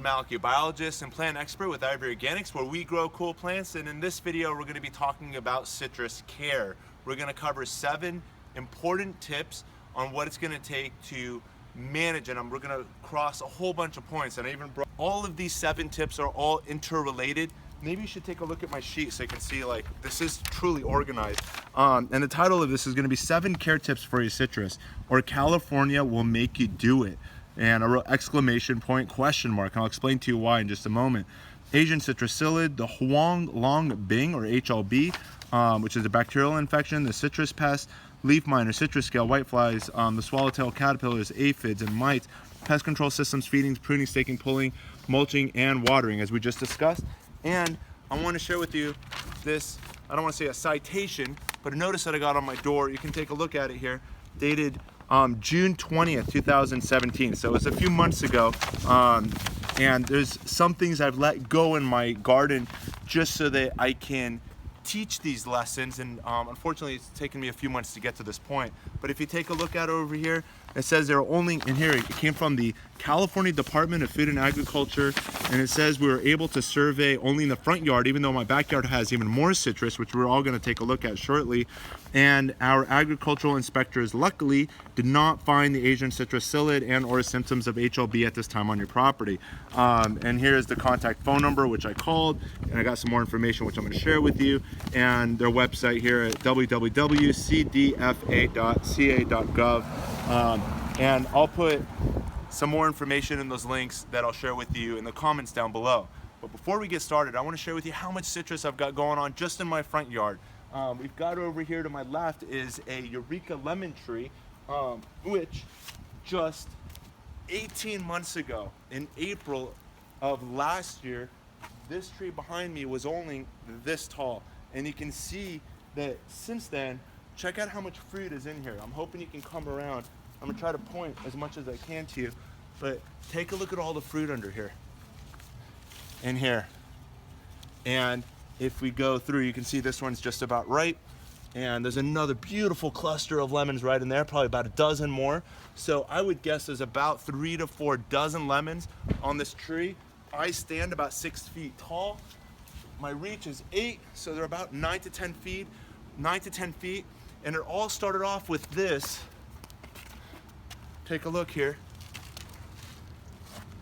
MALKI, biologist and plant expert with Ivory Organics, where we grow cool plants. And in this video, we're going to be talking about citrus care. We're going to cover 7 important tips on what it's going to take to manage, and we're going to cross a whole bunch of points. And I even brought all of these 7 tips are all interrelated. Maybe you should take a look at my sheet so you can see, like, this is truly organized. And the title of this is going to be 7 care tips for your citrus, or California will make you do it. And I wrote exclamation point, question mark, and I'll explain to you why in just a moment. Asian citrus psyllid, the HuangLongBing or HLB, which is a bacterial infection, the citrus pest, LeafMiner, citrus scale, whiteflies, the swallowtail caterpillars, aphids, and mites, pest control systems, feedings, pruning, staking, pulling, mulching, and watering, as we just discussed. And I want to share with you this, I don't want to say a citation, but a notice that I got on my door. You can take a look at it here, dated June 20th, 2017. So it's a few months ago. And there's some things I've let go in my garden just so that I can teach these lessons. And unfortunately, it's taken me a few months to get to this point. But if you take a look at it over here, it says there are only, in here, it came from the California Department of Food and Agriculture, and it says we were able to survey only in the front yard, even though my backyard has even more citrus, which we're all going to take a look at shortly. And our agricultural inspectors luckily did not find the Asian citrus psyllid and or symptoms of HLB at this time on your property. And here's the contact phone number, which I called, and I got some more information which I'm going to share with you, and their website here at www.cdfa.ca.gov. And I'll put some more information in those links that I'll share with you in the comments down below. But before we get started, I want to share with you how much citrus I've got going on just in my front yard. We've got over here to my left is a Eureka lemon tree, which just 18 months ago, in April of last year, this tree behind me was only this tall. And you can see that since then, check out how much fruit is in here. I'm hoping you can come around. I'm gonna try to point as much as I can to you, but take a look at all the fruit under here, in here. And if we go through, you can see this one's just about ripe, and there's another beautiful cluster of lemons right in there, probably about a dozen more. So I would guess there's about 3 to 4 dozen lemons on this tree. I stand about 6 feet tall. My reach is 8, so they're about 9 to 10 feet, and it all started off with this. Take a look here.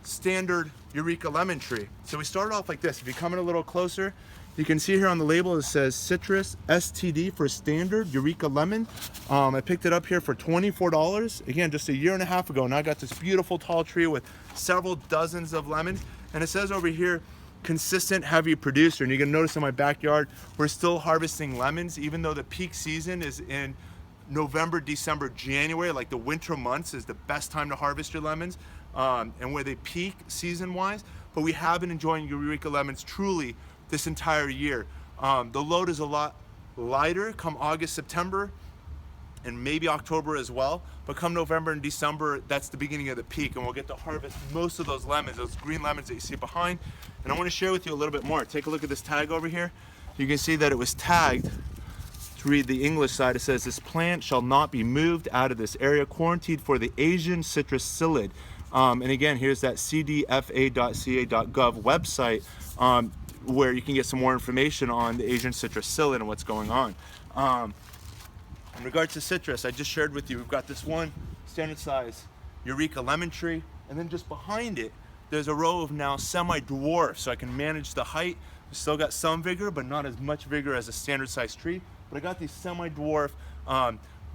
Standard Eureka lemon tree. So we started off like this. If you come in a little closer, you can see here on the label it says citrus STD for standard Eureka lemon. I picked it up here for $24. Again, just a year and a half ago. Now I got this beautiful tall tree with several dozens of lemons. And it says over here, consistent heavy producer. And you're gonna notice in my backyard, we're still harvesting lemons, even though the peak season is in November, December, January. Like the winter months is the best time to harvest your lemons, and where they peak season wise. But we have been enjoying Eureka lemons truly this entire year. The load is a lot lighter come August, September, and maybe October as well. But come November and December, that's the beginning of the peak, and we'll get to harvest most of those lemons, those green lemons that you see behind. And I want to share with you a little bit more. Take a look at this tag over here. You can see that it was tagged. To read the English side, it says, this plant shall not be moved out of this area, quarantined for the Asian citrus psyllid. And again, here's that cdfa.ca.gov website, where you can get some more information on the Asian citrus psyllid and what's going on. In regards to citrus, I just shared with you, we've got this one standard size Eureka lemon tree, and then just behind it, there's a row of now semi-dwarf, so I can manage the height. Still got some vigor, but not as much vigor as a standard size tree. But I got these semi-dwarf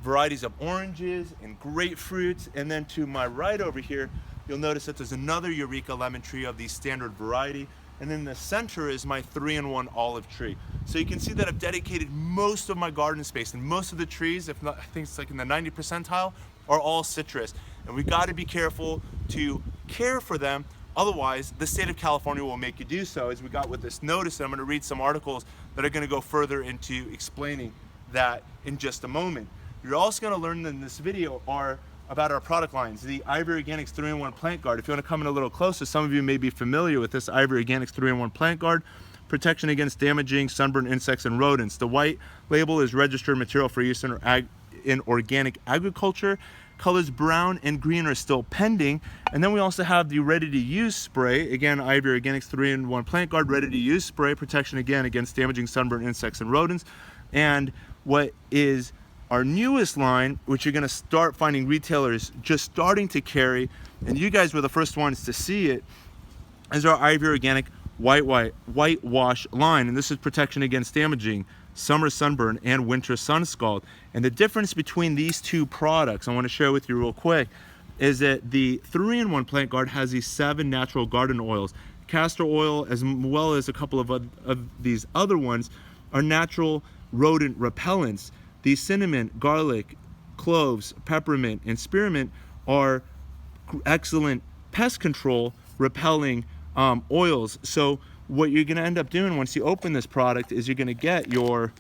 varieties of oranges and grapefruits. And then to my right over here, you'll notice that there's another Eureka lemon tree of the standard variety. And in the center is my 3-in-1 olive tree. So you can see that I've dedicated most of my garden space, and most of the trees, if not, I think it's like in the 90th percentile, are all citrus. And we got to be careful to care for them. Otherwise, the state of California will make you do so, as we got with this notice. And I'm going to read some articles that are going to go further into explaining that in just a moment. You're also going to learn in this video are about our product lines, the Ivory Organics 3-in-1 Plant Guard. If you want to come in a little closer, some of you may be familiar with this Ivory Organics 3-in-1 Plant Guard. Protection against damaging sunburn insects and rodents. The white label is registered material for use in organic agriculture. Colors brown and green are still pending. And then we also have the ready-to-use spray. Again, Ivy Organics 3-in-1 Plant Guard ready-to-use spray, protection again against damaging sunburn, insects, and rodents. And what is our newest line, which you're gonna start finding retailers just starting to carry, and you guys were the first ones to see it, is our Ivy Organic WhiteWash line. And this is protection against damaging summer sunburn and winter sun scald. And the difference between these two products I want to share with you real quick is that the 3-in-1 Plant Guard has these 7 natural garden oils. Castor oil, as well as a couple of these other ones, are natural rodent repellents. The cinnamon, garlic, cloves, peppermint, and spearmint are excellent pest control repelling oils. So what you're going to end up doing once you open this product is you're going to get your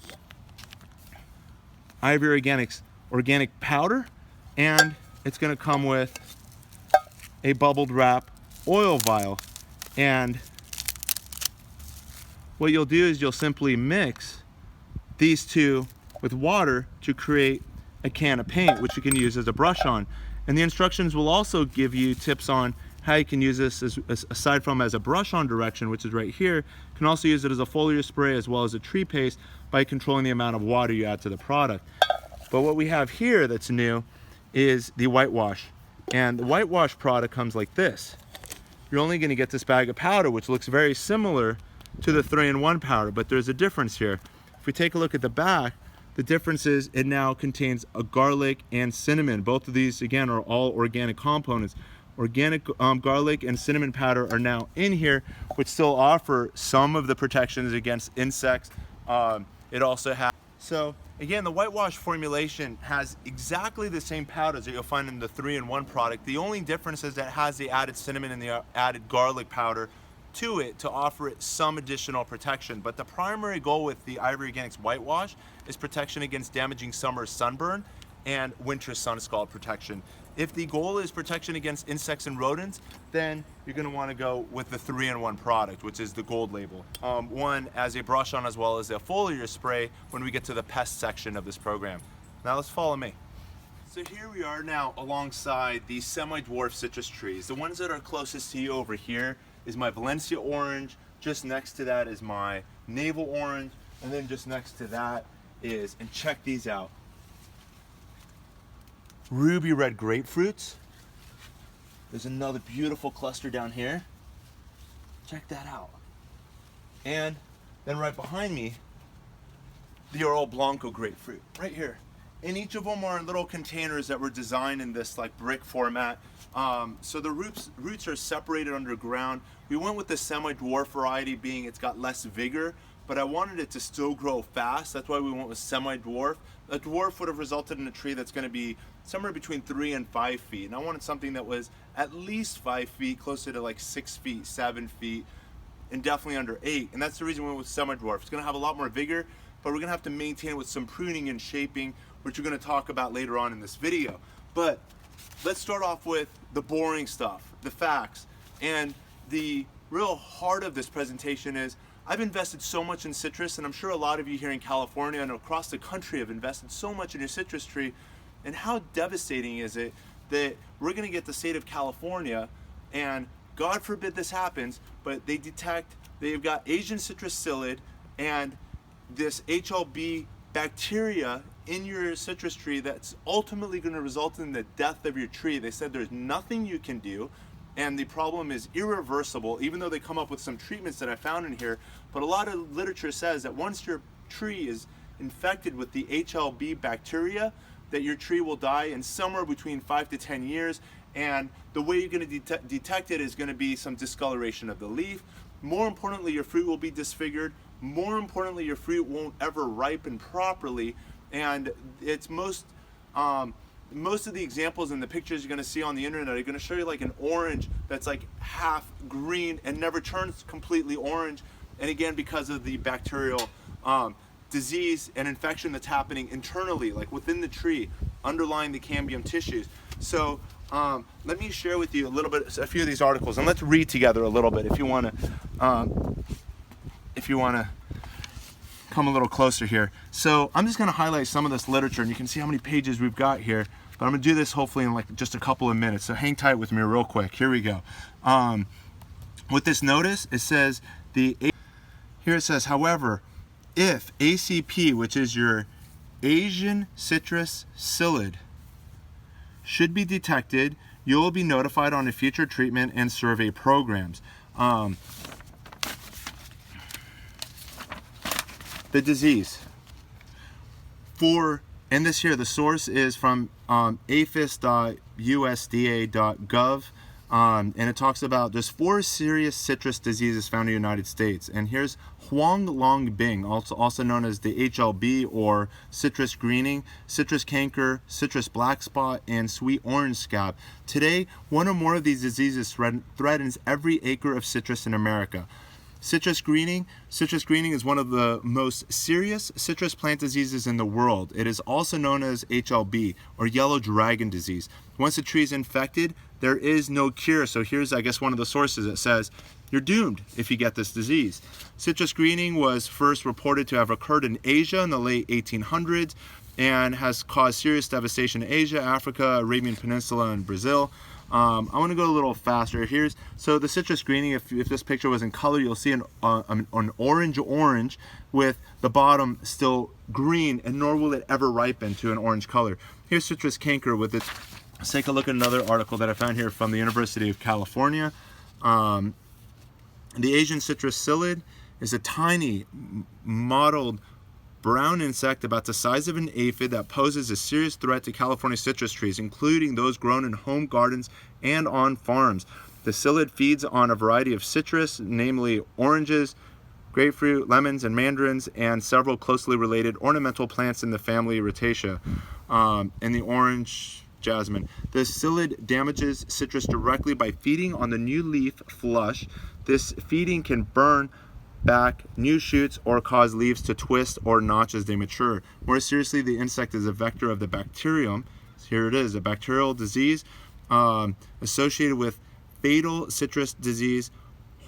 Ivy Organics organic powder, and it's going to come with a bubbled wrap oil vial. And what you'll do is you'll simply mix these two with water to create a can of paint, which you can use as a brush on. And the instructions will also give you tips on how you can use this as aside from as a brush on direction, which is right here. You can also use it as a foliar spray as well as a tree paste by controlling the amount of water you add to the product. But what we have here that's new is the WhiteWash. And the WhiteWash product comes like this. You're only gonna get this bag of powder, which looks very similar to the 3-in-1 powder, but there's a difference here. If we take a look at the back, the difference is it now contains a garlic and cinnamon. Both of these, again, are all organic components. Organic garlic and cinnamon powder are now in here, which still offer some of the protections against insects. It also has, so again, the WhiteWash formulation has exactly the same powders that you'll find in the 3-in-1 product. The only difference is that it has the added cinnamon and the added garlic powder to it to offer it some additional protection. But the primary goal with the Ivy Organics WhiteWash is protection against damaging summer sunburn and winter sun scald protection. If the goal is protection against insects and rodents, then you're going to want to go with the 3-in-1 product, which is the gold label. One as a brush on as well as a foliar spray when we get to the pest section of this program. Now let's follow me. So here we are now alongside the semi-dwarf citrus trees. The ones that are closest to you over here is my Valencia orange, just next to that is my navel orange, and then just next to that is, and check these out, ruby red grapefruits. There's another beautiful cluster down here. Check that out. And then right behind me, the Oro Blanco grapefruit, right here. And each of them are in little containers that were designed in this like brick format. So the roots are separated underground. We went with the semi-dwarf variety, being it's got less vigor, but I wanted it to still grow fast. That's why we went with semi-dwarf. A dwarf would have resulted in a tree that's going to be somewhere between 3 and 5 feet. And I wanted something that was at least 5 feet, closer to like 6 feet, 7 feet, and definitely under 8. And that's the reason we went with semi-dwarf. It's going to have a lot more vigor, but we're going to have to maintain it with some pruning and shaping, which we're going to talk about later on in this video. But let's start off with the boring stuff, the facts. And the real heart of this presentation is I've invested so much in citrus, and I'm sure a lot of you here in California and across the country have invested so much in your citrus tree. And how devastating is it that we're going to get the state of California, and God forbid this happens, but they've got Asian citrus psyllid and this HLB bacteria in your citrus tree that's ultimately going to result in the death of your tree. They said there's nothing you can do, and the problem is irreversible, even though they come up with some treatments that I found in here. But a lot of literature says that once your tree is infected with the HLB bacteria, that your tree will die in somewhere between 5 to 10 years. And the way you're going to detect it is going to be some discoloration of the leaf. More importantly, your fruit will be disfigured. More importantly, your fruit won't ever ripen properly. And it's most of the examples and the pictures you're going to see on the internet are going to show you like an orange that's like half green and never turns completely orange. And again, because of the bacterial disease and infection that's happening internally, like within the tree, underlying the cambium tissues. So let me share with you a few of these articles, and let's read together a little bit if you want to come a little closer here. So I'm just going to highlight some of this literature, and you can see how many pages we've got here. but I'm gonna do this hopefully in like just a couple of minutes. So hang tight with me real quick. Here we go. With this notice, it says here it says, however, if ACP, which is your Asian citrus psyllid, should be detected, you will be notified on a future treatment and survey programs. The disease. And this here, the source is from aphis.usda.gov. And it talks about there's 4 serious citrus diseases found in the United States. And here's HuangLongBing, also known as the HLB or citrus greening, citrus canker, citrus black spot, and sweet orange scab. Today, one or more of these diseases threatens every acre of citrus in America. Citrus greening is one of the most serious citrus plant diseases in the world. It is also known as HLB or yellow dragon disease. Once a tree is infected, there is no cure. So here's, I guess, one of the sources that says you're doomed if you get this disease. Citrus greening was first reported to have occurred in Asia in the late 1800s and has caused serious devastation in Asia, Africa, Arabian Peninsula, and Brazil. I want to go a little faster. So the citrus greening, if this picture was in color, you'll see an orange with the bottom still green, and nor will it ever ripen to an orange color. Here's citrus canker with its. Let's take a look at another article that I found here from the University of California. The Asian citrus psyllid is a tiny mottled brown insect about the size of an aphid that poses a serious threat to California citrus trees, including those grown in home gardens and on farms. The psyllid feeds on a variety of citrus, namely oranges, grapefruit, lemons, and mandarins, and several closely related ornamental plants in the family Rutaceae, and the orange jasmine. The psyllid damages citrus directly by feeding on the new leaf flush. This feeding can burn back new shoots or cause leaves to twist or notch as they mature. More seriously, the insect is a vector of the bacterium. Here it is, a bacterial disease associated with fatal citrus disease,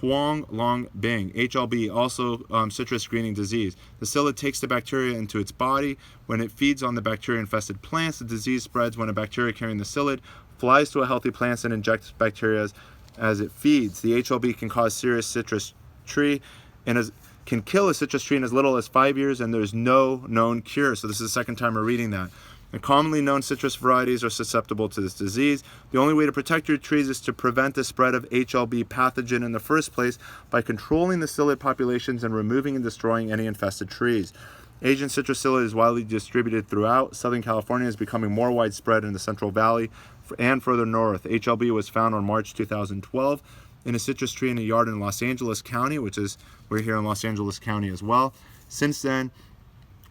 HuangLongBing, HLB, also citrus greening disease. The psyllid takes the bacteria into its body. When it feeds on the bacteria-infested plants, the disease spreads when a bacteria carrying the psyllid flies to a healthy plant and injects bacteria as it feeds. The HLB can cause serious citrus tree and can kill a citrus tree in as little as 5 years, and there's no known cure. So this is the second time we're reading that. The commonly known citrus varieties are susceptible to this disease. The only way to protect your trees is to prevent the spread of HLB pathogen in the first place by controlling the psyllid populations and removing and destroying any infested trees. Asian citrus psyllid is widely distributed throughout. Southern California is becoming more widespread in the Central Valley and further north. HLB was found on March 2012 in a citrus tree in a yard in Los Angeles County, which is, we're here in Los Angeles County as well. Since then,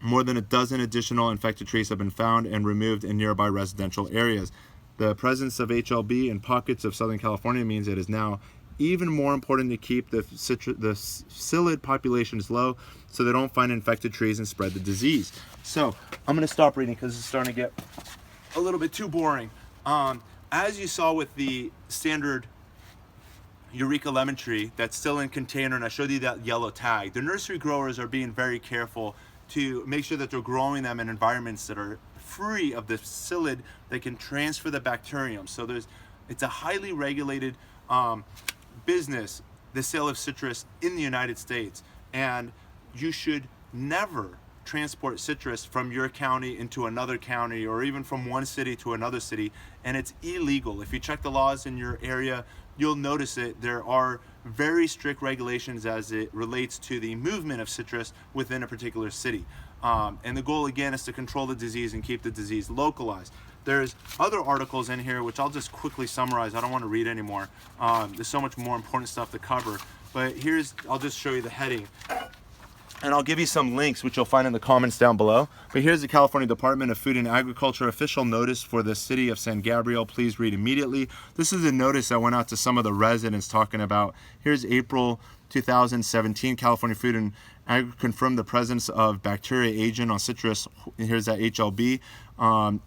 more than a dozen additional infected trees have been found and removed in nearby residential areas. The presence of HLB in pockets of Southern California means it is now even more important to keep the psyllid populations low so they don't find infected trees and spread the disease. So I'm going to stop reading because it's starting to get a little bit too boring. As you saw with the standard Eureka lemon tree that's still in container, and I showed you that yellow tag, the nursery growers are being very careful to make sure that they're growing them in environments that are free of the psyllid that can transfer the bacterium. So it's a highly regulated business, the sale of citrus in the United States, and you should never transport citrus from your county into another county or even from one city to another city, and it's illegal. If you check the laws in your area, you'll notice it. There are very strict regulations as it relates to the movement of citrus within a particular city. And the goal again is to control the disease and keep the disease localized. There's other articles in here which I'll just quickly summarize. I don't want to read anymore. There's so much more important stuff to cover. But I'll just show you the heading. And I'll give you some links which you'll find in the comments down below. But here's the California Department of Food and Agriculture official notice for the city of San Gabriel. Please read immediately. This is a notice that went out to some of the residents talking about, here's April 2017, California Food and Agriculture confirmed the presence of bacteria agent on citrus. Here's that HLB,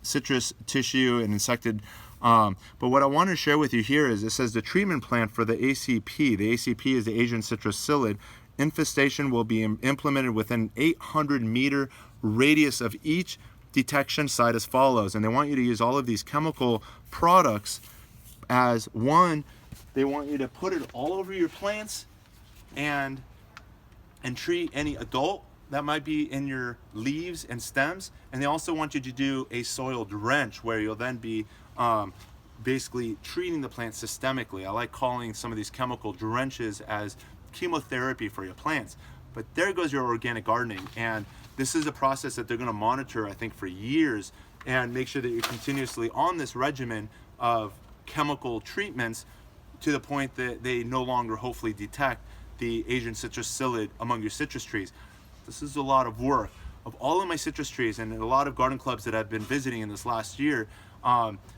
citrus tissue and insected. But what I want to share with you here is it says the treatment plan for the ACP. The ACP is the Asian citrus psyllid. Infestation will be implemented within 800-meter radius of each detection side as follows, and they want you to use all of these chemical products as one. They want you to put it all over your plants and treat any adult that might be in your leaves and stems. And they also want you to do a soil drench where you'll then be basically treating the plant systemically. I like calling some of these chemical drenches as chemotherapy for your plants. But there goes your organic gardening, and this is a process that they're going to monitor, I think, for years, and make sure that you're continuously on this regimen of chemical treatments to the point that they no longer hopefully detect the Asian citrus psyllid among your citrus trees. This is a lot of work. Of all of my citrus trees and a lot of garden clubs that I've been visiting in this last year,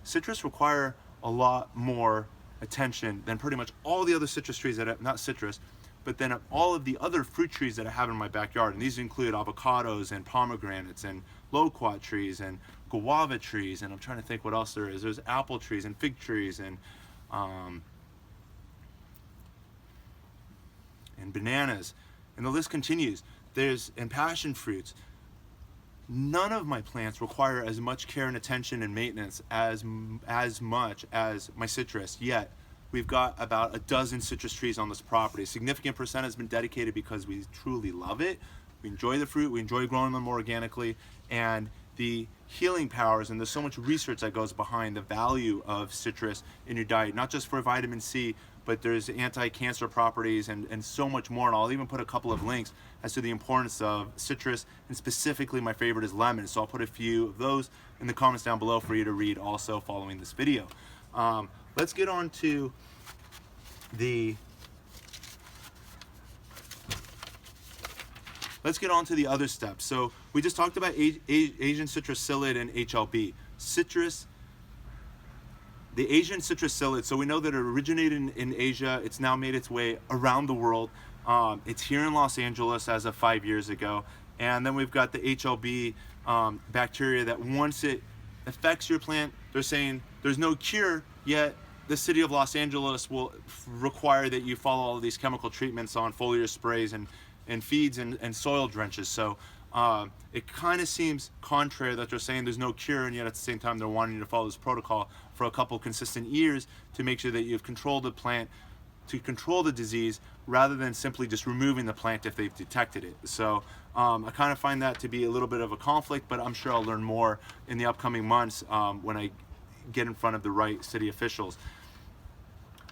citrus require a lot more attention than pretty much all the other citrus trees that not citrus, but then all of the other fruit trees that I have in my backyard. And these include avocados and pomegranates and loquat trees and guava trees, and I'm trying to think what else there is. There's apple trees and fig trees and bananas, and the list continues. There's and passion fruits. None of my plants require as much care and attention and maintenance as much as my citrus, yet we've got about a dozen citrus trees on this property. A significant percent has been dedicated because we truly love it. We enjoy the fruit, we enjoy growing them organically, and the healing powers, and there's so much research that goes behind the value of citrus in your diet, not just for vitamin C, but there's anti-cancer properties and so much more. And I'll even put a couple of links as to the importance of citrus, and specifically my favorite is lemon. So I'll put a few of those in the comments down below for you to read also following this video. Let's get on to the other steps. So we just talked about Asian citrus psyllid and HLB. The Asian citrus psyllid, so we know that it originated in Asia. It's now made its way around the world. It's here in Los Angeles as of 5 years ago. And then we've got the HLB bacteria that once it affects your plant, they're saying there's no cure, yet the city of Los Angeles will require that you follow all of these chemical treatments on foliar sprays and feeds and soil drenches. So it kind of seems contrary that they're saying there's no cure, and yet at the same time they're wanting you to follow this protocol for a couple consistent years to make sure that you've controlled the plant, to control the disease, rather than simply just removing the plant if they've detected it. So I kind of find that to be a little bit of a conflict, but I'm sure I'll learn more in the upcoming months when I get in front of the right city officials.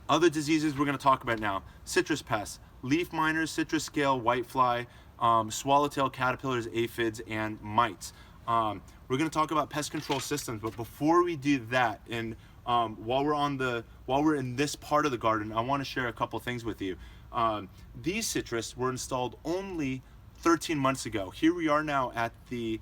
Other diseases we're going to talk about now: citrus pests, leaf miners, citrus scale, whitefly, swallowtail caterpillars, aphids, and mites. We're going to talk about pest control systems, but before we do that, and while we're in this part of the garden, I want to share a couple things with you. These citrus were installed only 13 months ago. Here we are now at the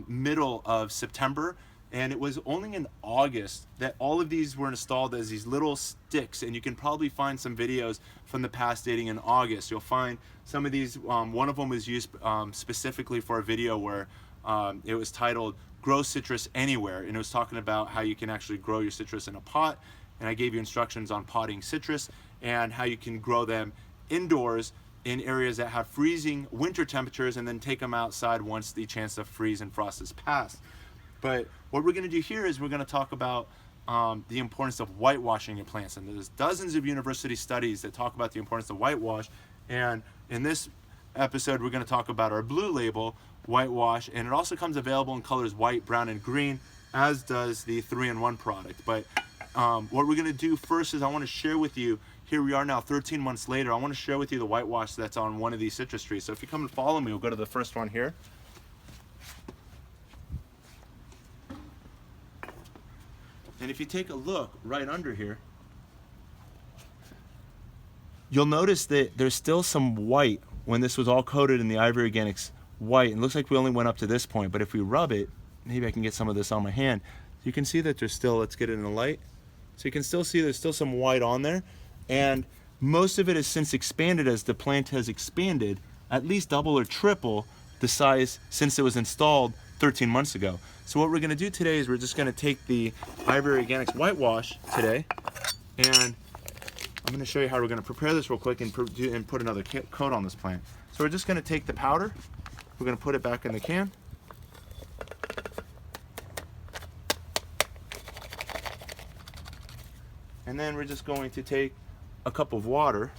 middle of September, and it was only in August that all of these were installed as these little sticks, and you can probably find some videos from the past dating in August. You'll find some of these, one of them was used specifically for a video where it was titled "Grow Citrus Anywhere," and it was talking about how you can actually grow your citrus in a pot, and I gave you instructions on potting citrus and how you can grow them indoors in areas that have freezing winter temperatures, and then take them outside once the chance of freeze and frost is passed. But what we're going to do here is we're going to talk about the importance of whitewashing your plants, and there's dozens of university studies that talk about the importance of whitewash, and in this episode we're going to talk about our blue label whitewash, and it also comes available in colors white, brown, and green, as does the 3-in-1 product. But what we're going to do first is I want to share with you, here we are now 13 months later, I want to share with you the whitewash that's on one of these citrus trees. So if you come and follow me, we'll go to the first one here. And if you take a look right under here, you'll notice that there's still some white when this was all coated in the Ivory Organics white. And it looks like we only went up to this point, but if we rub it, maybe I can get some of this on my hand. You can see that there's still, let's get it in the light. So you can still see there's still some white on there. And most of it has since expanded as the plant has expanded, at least double or triple the size since it was installed 13 months ago. So what we're going to do today is we're just going to take the Ivory Organics whitewash today, and I'm going to show you how we're going to prepare this real quick and put another coat on this plant. So we're just going to take the powder, we're going to put it back in the can, And then we're just going to take a cup of water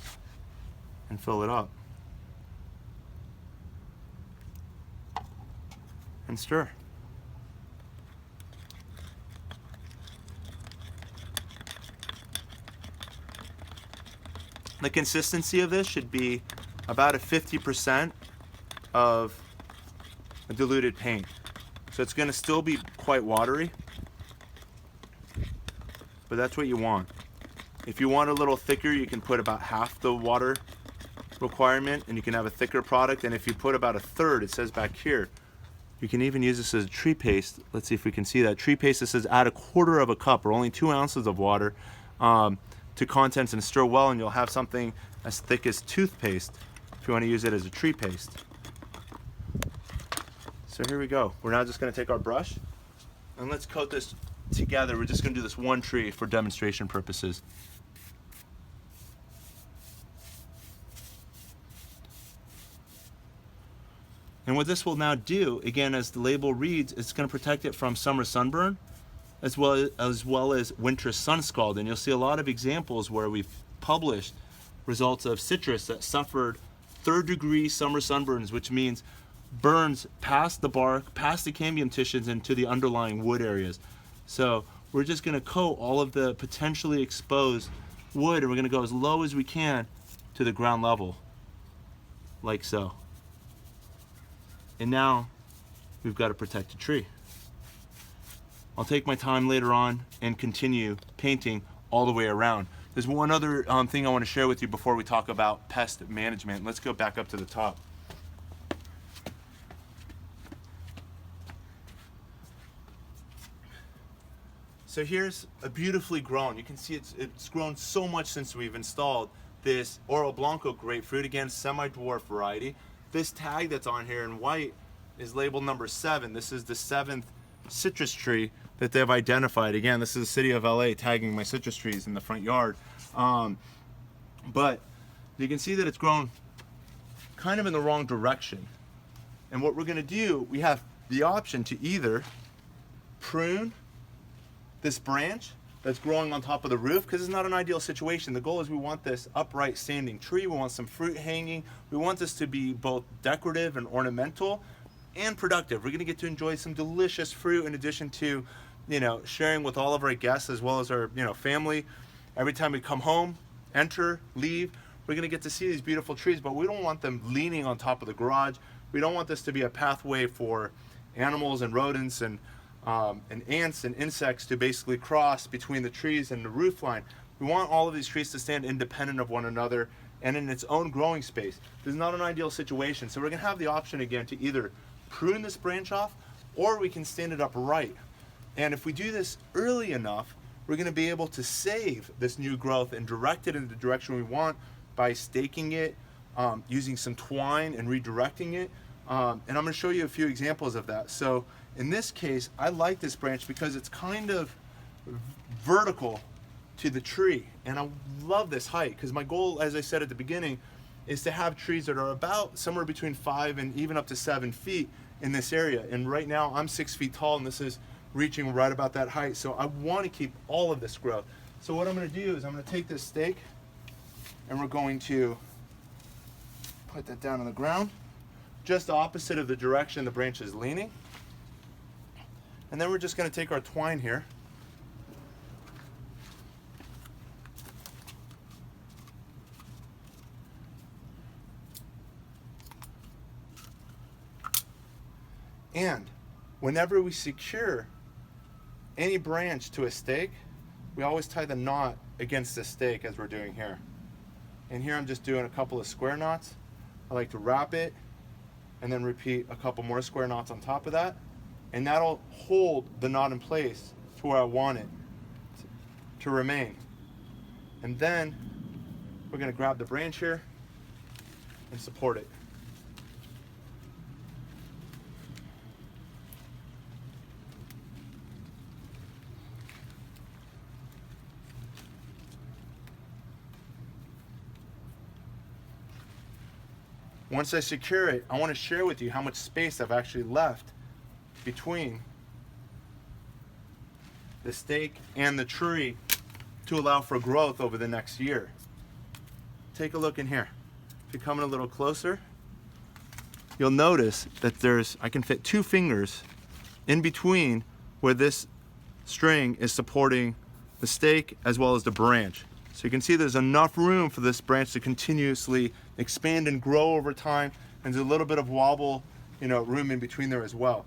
and fill it up. And stir. The consistency of this should be about a 50% of a diluted paint. So it's going to still be quite watery, but that's what you want. If you want a little thicker, you can put about half the water requirement and you can have a thicker product. And if you put about a third, it says back here, you can even use this as a tree paste. Let's see if we can see that. Tree paste, it says add a quarter of a cup or only 2 ounces of water to contents and stir well, and you'll have something as thick as toothpaste if you want to use it as a tree paste. So here we go. We're now just going to take our brush and let's coat this together. We're just going to do this one tree for demonstration purposes. And what this will now do, again, as the label reads, it's going to protect it from summer sunburn as well as winter sun scald. And you'll see a lot of examples where we've published results of citrus that suffered 3rd-degree summer sunburns, which means burns past the bark, past the cambium tissues, and to the underlying wood areas. So we're just going to coat all of the potentially exposed wood, and we're going to go as low as we can to the ground level, like so. And now we've got to protect a tree. I'll take my time later on and continue painting all the way around. There's one other thing I want to share with you before we talk about pest management. Let's go back up to the top. So here's a beautifully grown, you can see it's grown so much since we've installed this Oro Blanco grapefruit, again, semi-dwarf variety. This tag that's on here in white is labeled number 7. This is the 7th citrus tree that they've identified. Again, this is the city of LA tagging my citrus trees in the front yard. But you can see that it's grown kind of in the wrong direction. And what we're gonna do, we have the option to either prune this branch that's growing on top of the roof, because it's not an ideal situation. The goal is we want this upright standing tree, we want some fruit hanging, we want this to be both decorative and ornamental and productive. We're gonna get to enjoy some delicious fruit in addition to, sharing with all of our guests as well as our, family. Every time we come home, enter, leave, we're gonna get to see these beautiful trees, but we don't want them leaning on top of the garage. We don't want this to be a pathway for animals and rodents and ants and insects to basically cross between the trees and the roof line. We want all of these trees to stand independent of one another and in its own growing space. This is not an ideal situation, so we're gonna have the option again to either prune this branch off or we can stand it upright. And if we do this early enough, we're gonna be able to save this new growth and direct it in the direction we want by staking it, using some twine and redirecting it. And I'm gonna show you a few examples of that. So in this case, I like this branch because it's kind of vertical to the tree. And I love this height because my goal, as I said at the beginning, is to have trees that are about somewhere between 5 and even up to 7 feet in this area. And right now I'm 6 feet tall and this is reaching right about that height. So I want to keep all of this growth. So what I'm going to do is I'm going to take this stake and we're going to put that down on the ground, just opposite of the direction the branch is leaning. And then we're just going to take our twine here and whenever we secure any branch to a stake, we always tie the knot against the stake as we're doing here. And here I'm just doing a couple of square knots. I like to wrap it and then repeat a couple more square knots on top of that. And that'll hold the knot in place to where I want it to remain. And then we're gonna grab the branch here and support it. Once I secure it, I want to share with you how much space I've actually left between the stake and the tree to allow for growth over the next year. Take a look in here. If you come in a little closer, you'll notice that I can fit 2 fingers in between where this string is supporting the stake as well as the branch. So you can see there's enough room for this branch to continuously expand and grow over time, and there's a little bit of wobble, room in between there as well.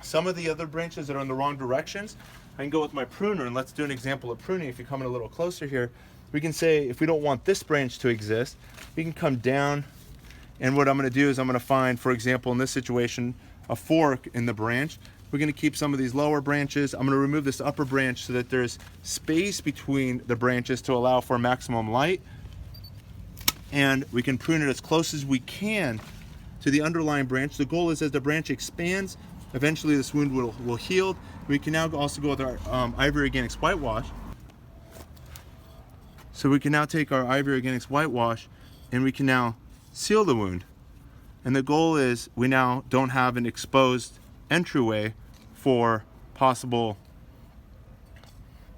Some of the other branches that are in the wrong directions, I can go with my pruner, and let's do an example of pruning. If you come in a little closer here, we can say if we don't want this branch to exist, we can come down, and what I'm going to do is I'm going to find, for example, in this situation, a fork in the branch. We're going to keep some of these lower branches. I'm going to remove this upper branch so that there's space between the branches to allow for maximum light. And we can prune it as close as we can to the underlying branch. The goal is as the branch expands, eventually this wound will heal. We can now also go with our Ivory Organics whitewash. So we can now take our Ivory Organics whitewash and we can now seal the wound. And the goal is we now don't have an exposed entryway for possible,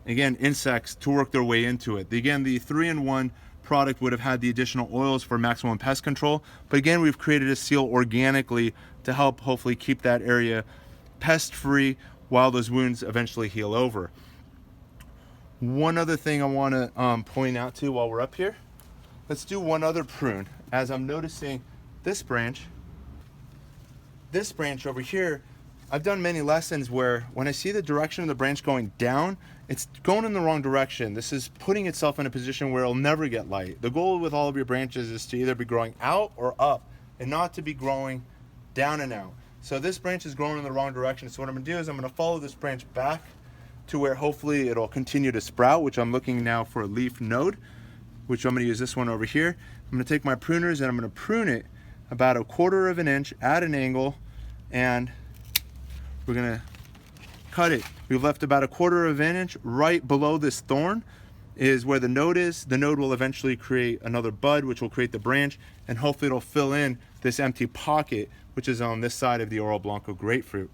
again, insects to work their way into it. Again, the 3-in-1 product would have had the additional oils for maximum pest control, but again, we've created a seal organically to help hopefully keep that area pest free while those wounds eventually heal over. One other thing I want to point out too while we're up here, let's do one other prune. As I'm noticing this branch over here, I've done many lessons where when I see the direction of the branch going down, it's going in the wrong direction. This is putting itself in a position where it'll never get light. The goal with all of your branches is to either be growing out or up and not to be growing down and out. So this branch is growing in the wrong direction. So what I'm going to do is I'm going to follow this branch back to where hopefully it'll continue to sprout, which I'm looking now for a leaf node, which I'm going to use this one over here. I'm going to take my pruners and I'm going to prune it about 1/4 of an inch at an angle, and we're going to cut it. We've left about 1/4 of an inch right below this thorn is where the node is. The node will eventually create another bud, which will create the branch, and hopefully it'll fill in this empty pocket, which is on this side of the Oro Blanco grapefruit.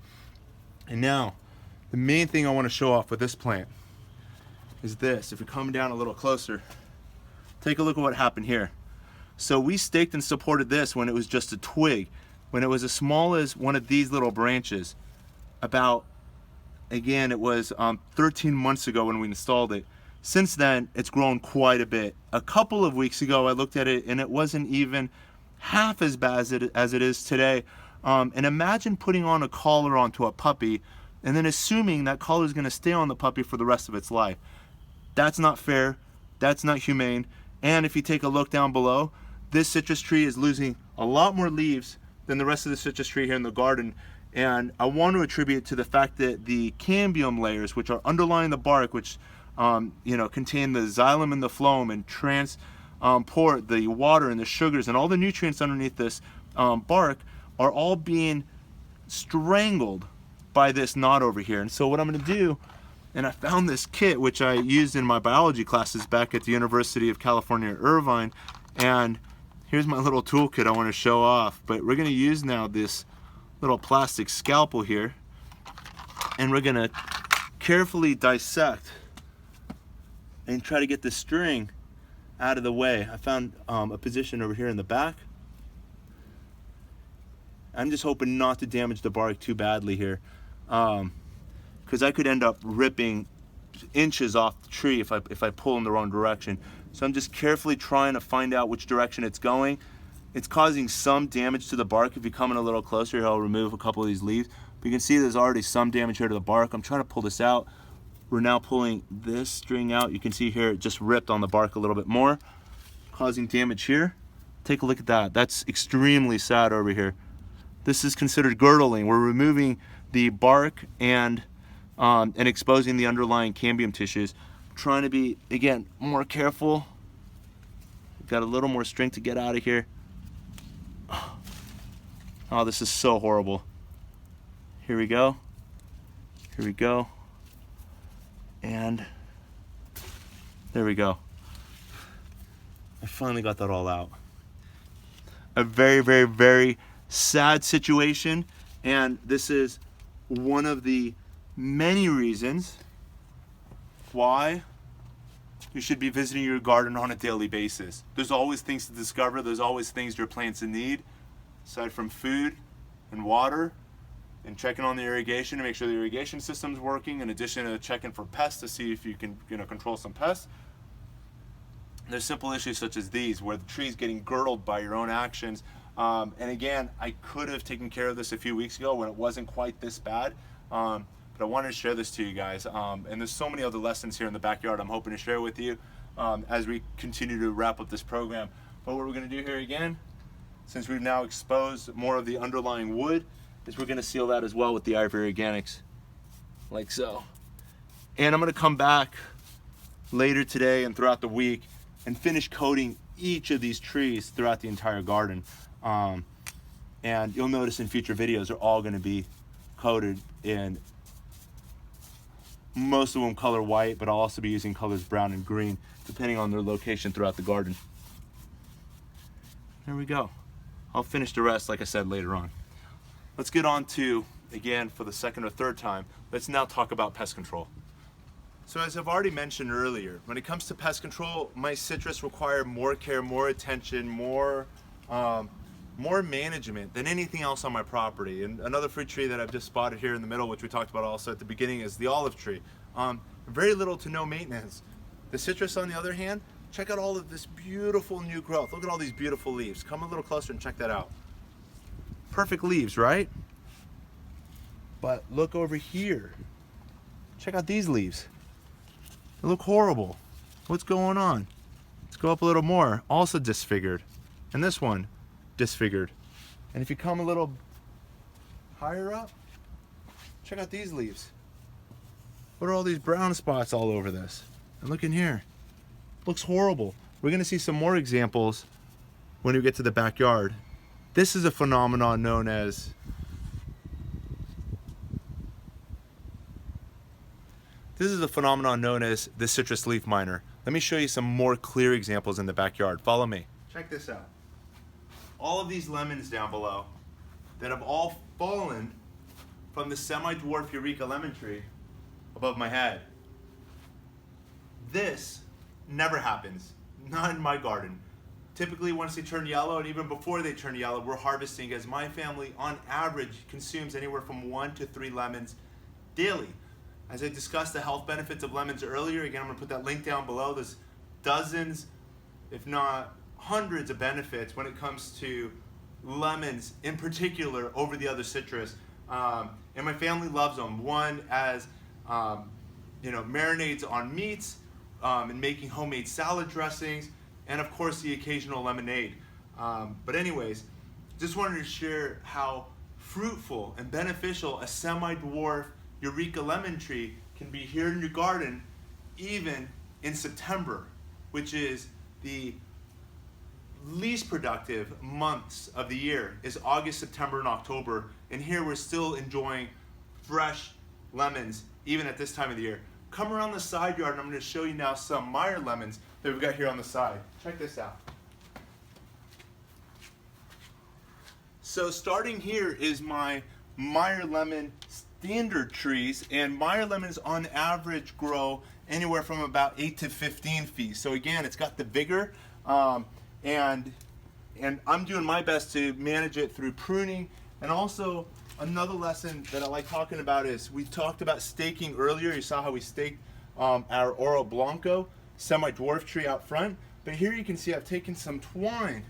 And now, the main thing I want to show off with this plant is this. If we come down a little closer, take a look at what happened here. So we staked and supported this when it was just a twig, when it was as small as one of these little branches. About, again, it was 13 months ago when we installed it. Since then, it's grown quite a bit. A couple of weeks ago, I looked at it and it wasn't even half as bad as it is today. And imagine putting on a collar onto a puppy and then assuming that collar is going to stay on the puppy for the rest of its life. That's not fair. That's not humane. And if you take a look down below, this citrus tree is losing a lot more leaves than the rest of the citrus tree here in the garden. And I want to attribute it to the fact that the cambium layers, which are underlying the bark, which contain the xylem and the phloem and transport the water and the sugars and all the nutrients underneath this bark, are all being strangled by this knot over here. And so what I'm going to do, and I found this kit which I used in my biology classes back at the University of California at Irvine, and here's my little toolkit I want to show off. But we're going to use now this little plastic scalpel here, and we're going to carefully dissect and try to get the string out of the way. I found a position over here in the back. I'm just hoping not to damage the bark too badly here, because I could end up ripping inches off the tree if I pull in the wrong direction. So I'm just carefully trying to find out which direction it's going. It's causing some damage to the bark. If you come in a little closer here, I'll remove a couple of these leaves. But you can see there's already some damage here to the bark. I'm trying to pull this out. We're now pulling this string out. You can see here it just ripped on the bark a little bit more, causing damage here. Take a look at that. That's extremely sad over here. This is considered girdling. We're removing the bark and exposing the underlying cambium tissues. I'm trying to be, again, more careful. Got a little more strength to get out of here. Oh, this is so horrible. Here we go. Here we go. And there we go. I finally got that all out. A very, very, very sad situation, and this is one of the many reasons why you should be visiting your garden on a daily basis. There's always things to discover. There's always things your plants need, aside from food and water, and checking on the irrigation to make sure the irrigation system's working, in addition to checking for pests to see if you can control some pests. There's simple issues such as these, where the tree's getting girdled by your own actions. And again, I could have taken care of this a few weeks ago when it wasn't quite this bad. But I wanted to share this to you guys. And there's so many other lessons here in the backyard I'm hoping to share with you as we continue to wrap up this program. But what we're going to do here again, since we've now exposed more of the underlying wood, is we're going to seal that as well with the Ivory Organics, like so. And I'm going to come back later today and throughout the week and finish coating each of these trees throughout the entire garden. And you'll notice in future videos they're all going to be coated in, most of them color white, but I'll also be using colors brown and green depending on their location throughout the garden. There we go. I'll finish the rest, like I said, later on. Let's get on to, again, for the second or third time, let's now talk about pest control. So as I've already mentioned earlier, when it comes to pest control, my citrus require more care, more attention, more management than anything else on my property. And another fruit tree that I've just spotted here in the middle, which we talked about also at the beginning, is the olive tree. Very little to no maintenance. The citrus, on the other hand, check out all of this beautiful new growth. Look at all these beautiful leaves. Come a little closer and check that out. Perfect leaves, right? But look over here. Check out these leaves. They look horrible. What's going on? Let's go up a little more. Also disfigured. And this one, disfigured. And if you come a little higher up, check out these leaves. What are all these brown spots all over this? And look in here. Looks horrible. We're gonna see some more examples when we get to the backyard. This is a phenomenon known as the citrus leaf miner. Let me show you some more clear examples in the backyard. Follow me. Check this out. All of these lemons down below that have all fallen from the semi-dwarf Eureka lemon tree above my head. This never happens, not in my garden. Typically, once they turn yellow, and even before they turn yellow, we're harvesting, as my family on average consumes anywhere from 1 to 3 lemons daily. As I discussed the health benefits of lemons earlier, again, I'm gonna put that link down below. There's dozens, if not hundreds of benefits when it comes to lemons in particular over the other citrus. And my family loves them. One as marinades on meats, and making homemade salad dressings, and of course the occasional lemonade. But anyways, just wanted to share how fruitful and beneficial a semi-dwarf Eureka lemon tree can be here in your garden, even in September, which is the least productive months of the year, is August, September, and October. And here we're still enjoying fresh lemons, even at this time of the year. Come around the side yard and I'm going to show you now some Meyer lemons that we've got here on the side. Check this out. So starting here is my Meyer lemon standard trees, and Meyer lemons on average grow anywhere from about 8 to 15 feet. So again, it's got the vigor, and I'm doing my best to manage it through pruning. And also another lesson that I like talking about is, we talked about staking earlier. You saw how we staked our Oro Blanco semi-dwarf tree out front. But here you can see I've taken some twine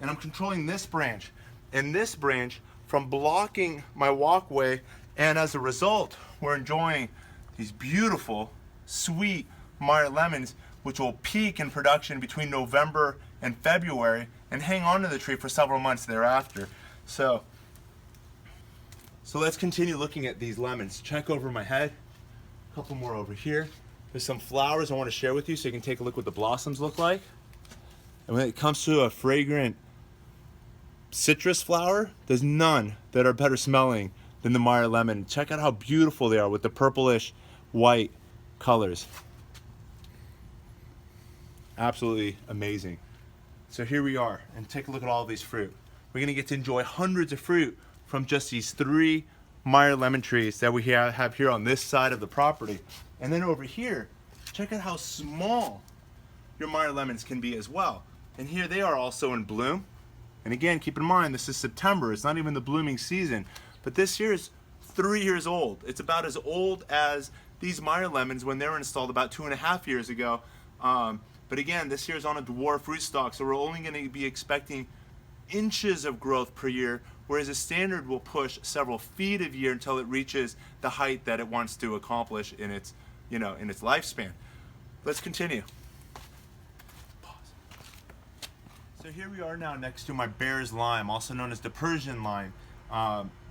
and I'm controlling this branch and this branch from blocking my walkway. And as a result, we're enjoying these beautiful, sweet Meyer lemons, which will peak in production between November and February and hang on to the tree for several months thereafter. So let's continue looking at these lemons. Check over my head, a couple more over here. There's some flowers I want to share with you so you can take a look what the blossoms look like. And when it comes to a fragrant citrus flower, there's none that are better smelling than the Meyer lemon. Check out how beautiful they are with the purplish white colors. Absolutely amazing. So here we are, and take a look at all these fruit. We're gonna get to enjoy hundreds of fruit from just these 3 Meyer lemon trees that we have here on this side of the property. And then over here, check out how small your Meyer lemons can be as well. And here they are also in bloom. And again, keep in mind, this is September. It's not even the blooming season. But this here is 3 years old. It's about as old as these Meyer lemons when they were installed about 2.5 years ago. But again, this here is on a dwarf rootstock, so we're only going to be expecting inches of growth per year, whereas a standard will push several feet a year until it reaches the height that it wants to accomplish in its, in its lifespan. Let's continue. Pause. So here we are now next to my Bear's Lime, also known as the Persian lime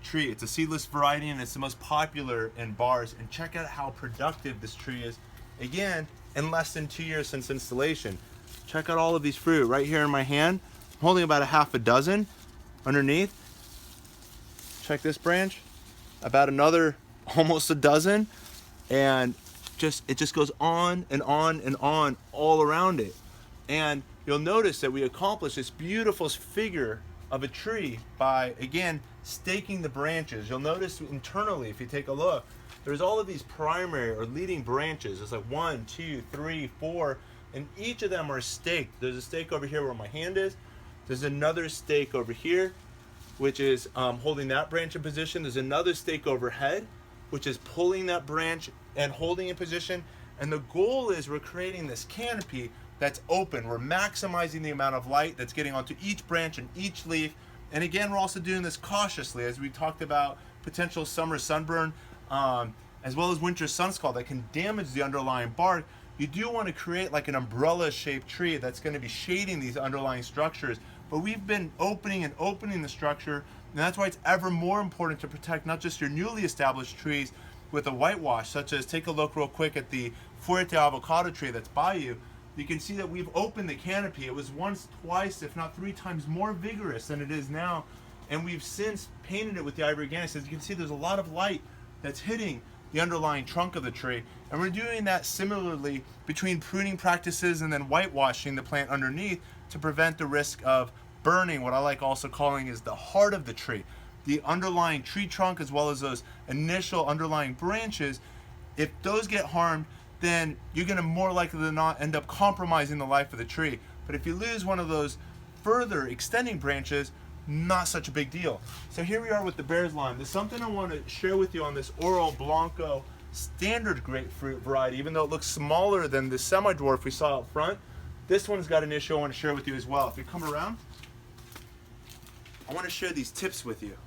tree. It's a seedless variety and it's the most popular in bars. And check out how productive this tree is. Again, in less than 2 years since installation. Check out all of these fruit right here in my hand. I'm holding about a half a dozen underneath. Check this branch, about another almost a dozen, and it just goes on and on and on all around it. And you'll notice that we accomplish this beautiful figure of a tree by, again, staking the branches. You'll notice internally, if you take a look, there's all of these primary or leading branches. There's like 1, 2, 3, 4, and each of them are staked. There's a stake over here where my hand is. There's another stake over here, which is holding that branch in position. There's another stake overhead, which is pulling that branch and holding in position. And the goal is we're creating this canopy that's open. We're maximizing the amount of light that's getting onto each branch and each leaf. And again, we're also doing this cautiously, as we talked about potential summer sunburn, as well as winter sun scald that can damage the underlying bark. You do want to create like an umbrella shaped tree that's going to be shading these underlying structures. But we've been opening and opening the structure, and that's why it's ever more important to protect not just your newly established trees with a whitewash, such as, take a look real quick at the Fuerte avocado tree that's by you. You can see that we've opened the canopy. It was once, twice, if not 3 times more vigorous than it is now. And we've since painted it with the ivory organics. As you can see, there's a lot of light that's hitting the underlying trunk of the tree. And we're doing that similarly between pruning practices and then whitewashing the plant underneath to prevent the risk of burning, what I like also calling is the heart of the tree. The underlying tree trunk, as well as those initial underlying branches, if those get harmed, then you're gonna more likely than not end up compromising the life of the tree. But if you lose one of those further extending branches, not such a big deal. So here we are with the Bear's Lime. There's something I want to share with you on this Oro Blanco standard grapefruit variety. Even though it looks smaller than the semi-dwarf we saw up front, this one's got an issue I want to share with you as well. If you come around, I want to share these tips with you.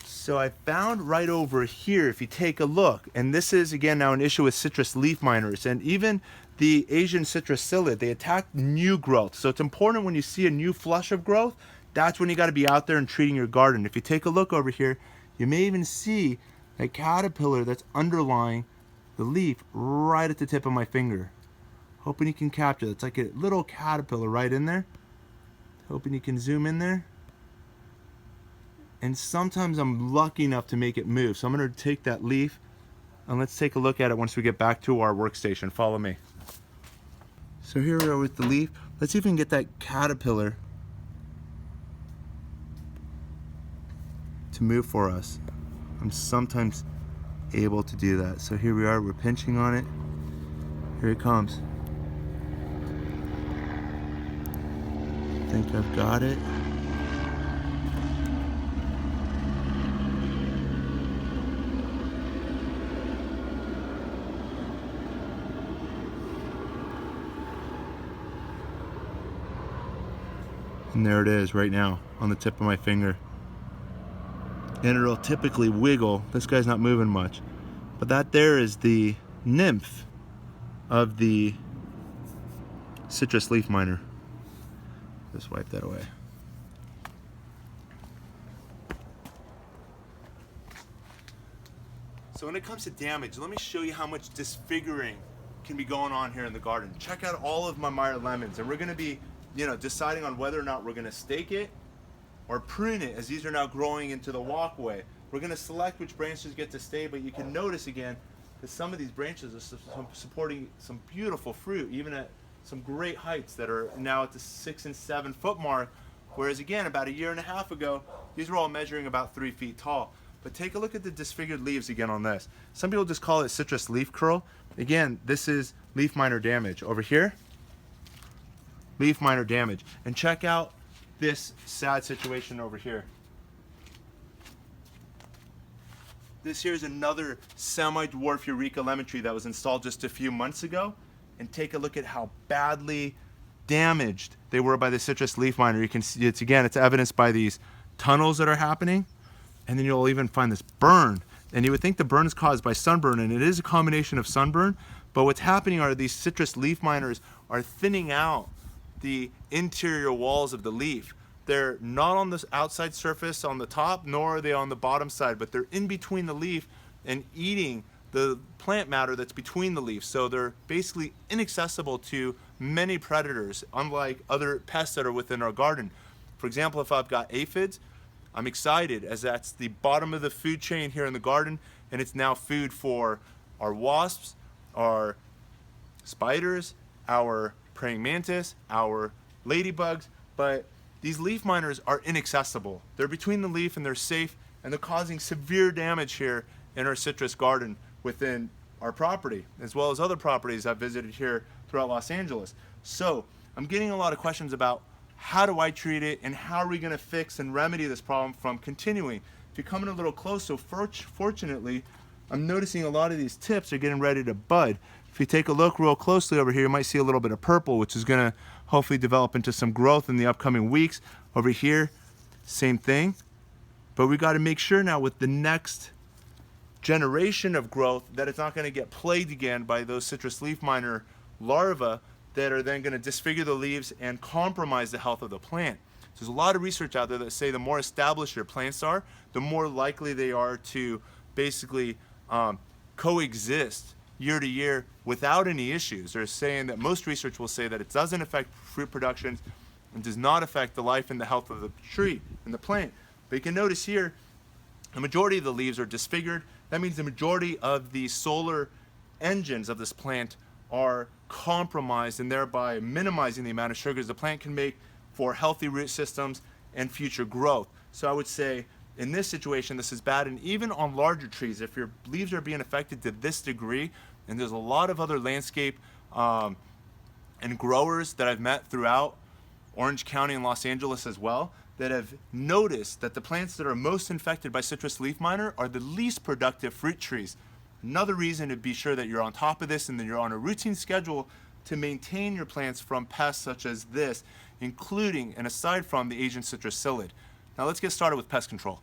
So I found right over here, if you take a look, and this is again now an issue with citrus leaf miners, and even the Asian citrus psyllid, they attack new growth. So it's important when you see a new flush of growth, that's when you got to be out there and treating your garden. If you take a look over here, you may even see a caterpillar that's underlying the leaf right at the tip of my finger. Hoping you can capture that. It's like a little caterpillar right in there. Hoping you can zoom in there. And sometimes I'm lucky enough to make it move. So I'm going to take that leaf and let's take a look at it once we get back to our workstation. Follow me. So here we are with the leaf. Let's see if we can get that caterpillar to move for us. I'm sometimes able to do that. So here we are, we're pinching on it. Here it comes. I think I've got it. And there it is right now on the tip of my finger. And it'll typically wiggle. This guy's not moving much. But that there is the nymph of the citrus leaf miner. Just wipe that away. So when it comes to damage, let me show you how much disfiguring can be going on here in the garden. Check out all of my Meyer lemons, and we're gonna be deciding on whether or not we're gonna stake it or prune it, as these are now growing into the walkway. We're gonna select which branches get to stay, but you can notice again that some of these branches are supporting some beautiful fruit, even at some great heights that are now at the 6 and 7 foot mark, whereas again, about 1.5 years ago, these were all measuring about 3 feet tall. But take a look at the disfigured leaves again on this. Some people just call it citrus leaf curl. Again, this is LeafMiner damage. Over here, LeafMiner damage. And check out this sad situation over here. This here is another semi-dwarf Eureka lemon tree that was installed just a few months ago. And take a look at how badly damaged they were by the citrus LeafMiner. You can see it's evidenced by these tunnels that are happening. And then you'll even find this burn. And you would think the burn is caused by sunburn, and it is a combination of sunburn. But what's happening are these citrus LeafMiners are thinning out the interior walls of the leaf. They're not on the outside surface on the top, nor are they on the bottom side, but they're in between the leaf and eating the plant matter that's between the leaves. So they're basically inaccessible to many predators, unlike other pests that are within our garden. For example, if I've got aphids, I'm excited as that's the bottom of the food chain here in the garden, and it's now food for our wasps, our spiders, our praying mantis, our ladybugs. But these LeafMiners are inaccessible. They're between the leaf and they're safe, and they're causing severe damage here in our citrus garden within our property, as well as other properties I've visited here throughout Los Angeles. So I'm getting a lot of questions about how do I treat it and how are we going to fix and remedy this problem from continuing. If you come in a little close, so fortunately, I'm noticing a lot of these tips are getting ready to bud. If you take a look real closely over here, you might see a little bit of purple, which is going to hopefully develop into some growth in the upcoming weeks. Over here, same thing. But we got to make sure now with the next generation of growth that it's not going to get plagued again by those citrus LeafMiner larvae that are then going to disfigure the leaves and compromise the health of the plant. So there's a lot of research out there that say the more established your plants are, the more likely they are to basically coexist year to year without any issues. They're saying that most research will say that it doesn't affect fruit production and does not affect the life and the health of the tree and the plant. But you can notice here, the majority of the leaves are disfigured. That means the majority of the solar engines of this plant are compromised, and thereby minimizing the amount of sugars the plant can make for healthy root systems and future growth. So I would say in this situation this is bad, and even on larger trees, if your leaves are being affected to this degree, and there's a lot of other landscape and growers that I've met throughout Orange County and Los Angeles as well, that have noticed that the plants that are most infected by citrus LeafMiner are the least productive fruit trees. Another reason to be sure that you're on top of this and that you're on a routine schedule to maintain your plants from pests such as this, including and aside from the Asian citrus psyllid. Now let's get started with pest control.